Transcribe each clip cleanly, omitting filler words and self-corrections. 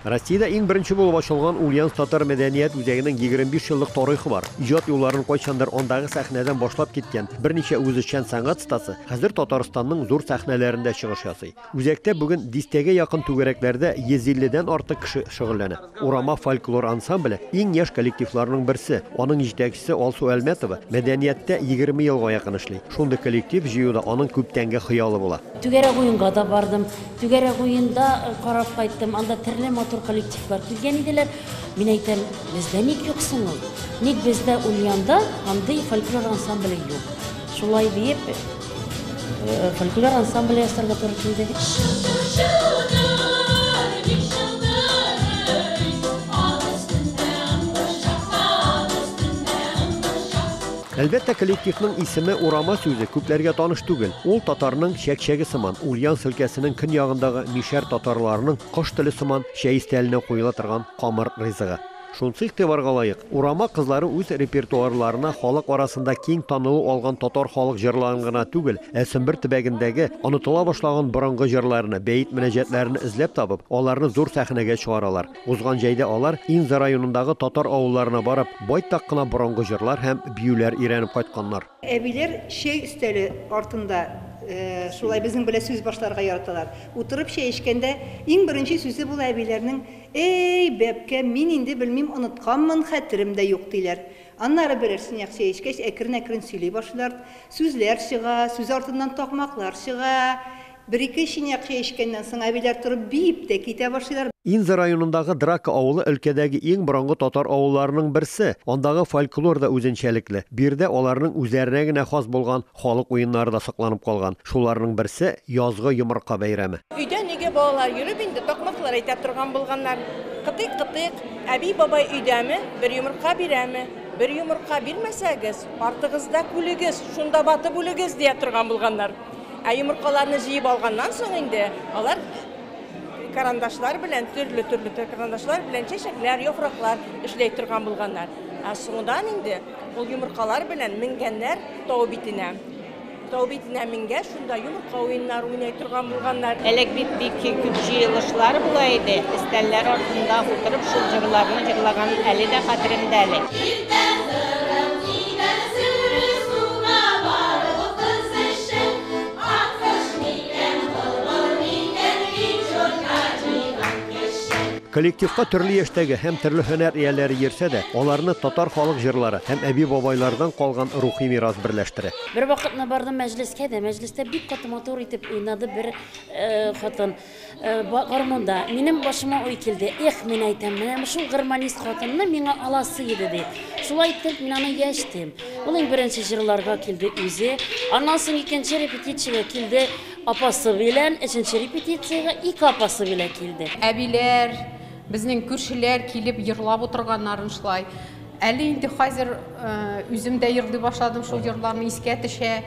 Россияда иң беренче булып ачылган Ульяновск татар мәдәният үзәгенең 25 еллык тарихы бар. Иҗат юлларын кайчандыр андагы сәхнәдән башлап киткән берничә үзешчән сәнгать стасы хәзер Татарстанның зур сәхнәләрендә чыгыш ясый. Үзәктә бүген дистәгә якын түгәрәкләрдә 150дән артык кеше шөгыльләнә. Урама фольклор ансамбле иң яшь коллективларның берсе. Аның җитәкчесе Алсу Әлмәтова мәдәнияттә 20 елга якын эшли. Шундый коллектив җыюда аның күптәнге хыялы була. Түгәрәк уенга да бардым. Түгәрәк уенда карап кайттым. Анда төрле матур коллективлар килгән иделәр. Мин әйтәм, бездә ник юксың ул? Ник бездә Ульянда андый фольклор ансамбле юк? Шулай диеп, фольклор ансамбле ясарга туры килде. Әлбәттә, коллективның исеме Урама сүзе күпләргә таныш түгел. Ул татарның чәкчәге сыман, Ульяновск өлкәсенең көньягындагы мишәр татарларының кош теле сыман чәй истәленә куела торган камыр ризыгы. Шунсы игътибарга лаек. Урама кызлары үз репертуарларына халык арасында киң танылу алган татар халык җырларын гына түгел, Сөмбер төбәгендәге онытыла башлаган борынгы җырларны, бәйит мөнәҗәтләрен эзләп табып, аларны зур сәхнәгә чыгаралар. Узган җәйдә алар Инза районындагы татар авылларына барып, байтак кына борынгы җырлар һәм биюләр өйрәнеп кайтканнар. Әбиләр чәй өстәле артында шулай безнең белән сүз башларга яраталар. Утырып чәй эчкәндә иң беренче сүзе бу әбиләрнең "Эй, бәбкә, мин инде белмим, онытканмын, хәтеремдә юк" диләр. Аннары берәрсен чәй эчкәч, әкрен-әкрен сөйли башлар. Сүзләр чыга, сүз артыннан такмаклар чыга. Бер-ике чиняк чәй эчкәннән соң әбиләр торып биеп тә китә башлыйлар. Инза районындагы Драка авылы өлкәдәге иң борынгы татар авылларының берсе. Андагы фольклор да үзенчәлекле. Бирдә аларның үзләренә генә хас булган халык уеннары да сакланып калган. Шуларның берсе язгы йомырка бәйрәме. Өйдә нигә балалар йөреп инде такмаклар әйтә торган булганнар. Кытык-кытык, әби бабай өйдәме, бер йомырка бирәме? Бер йомырка бирмәсәгез, артыгызда күлегез, шунда батып үлегез дия торган булганнар. Йомыркаларны җыеп алганнан соң инде алар карандашлар белән төрле карандашлар белән чәчәкләр, яфраклар эшләй торган булганнар. Соңдан инде ул йомыркалар белән менгәннәр тау битенә. Тау битенә менгәч, шунда йомырка уеннары уйнай торган булганнар. Элек бик күп җыелышлар була иде. Өстәлләр артында утырып шул җырларны җырлаган әле дә хәтеремдә әле. Коллективка төрле яшьтәге һәм төрле һөнәр ияләре йөрсә дә, аларны татар халык җырлары һәм әби бабайлардан калган рухи мирас берләштерә. Бер вакытны бардым мәҗлескә дә, мәҗлестә бик каты мотор итеп уйнады бер хатын гармонда. Минем башыма уй килде. Эх, мин әйтәм, менә шул гармонист хатынны миңа аласы иде ди. Шулай итеп мин аны яшьтем. Ул иң беренче җырларга килде үзе. Аннан соң икенче репетициягә килде апасы белән, өченче репетициягә ике апасы белән килде. Әбиләр, безнең күршеләр килеп йырлап утырганнарын шулай. Әле инде хәзер үзем дә йырлый башладым, шул йырларны искә төшә.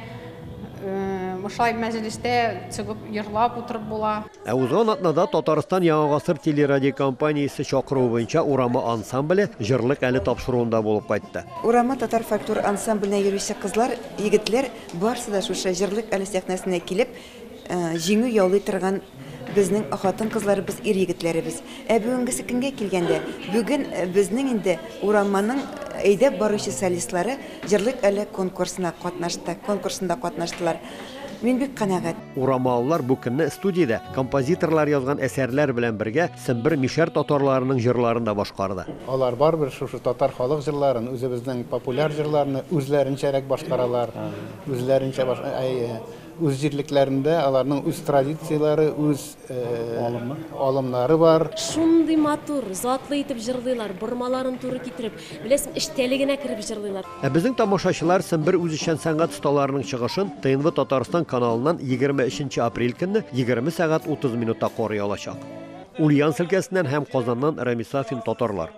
Мошай мәҗлестә чыгып йырлап утырып була. Узган атнада Татарстан Яңа гасыр телерадиокомпаниясе чакыруы буенча Урама ансамбле җырлык әле тапшыруында булып кайтты. Урама татар фольклор ансамбленә йөрүче кызлар, егетләр барысы да шушы җырлык әле сәхнәсенә килеп, җиңү яулый торган безнең хатын кызларыбыз, ир егетләребез. Бүгенгесе көнгә килгәндә, бүген безнең инде Ураманың әйдәп баручы солистлары җырлык әле конкурсында катнаштылар. Мин бик канәгать. Урамалылар бу көнне студиядә композиторлар язган әсәрләр белән бергә Сөмбер мишәр татарларының җырларын да башкарды. Алар барбер шушы татар халык җырларын, үзебезнең популяр җырларны үзләренчәрәк башкаралар. Үзләренчә үз җирлекләрендә аларның үз традицияләре, үз алымнары бар. Шундый матур, затлы итеп җырлыйлар, бормаларын туры китереп, беләсең, эштәлегенә кереп җырлыйлар. Безнең тамашачылар Сөмбер үзешчән сәнгать осталарының чыгышын ТНВ Татарстан каналыннан 23 апрель көнне 20 сәгать 30 минутта карый алачак. Ульяновск өлкәсеннән һәм Казаннан Рамис Сафин, татарлар.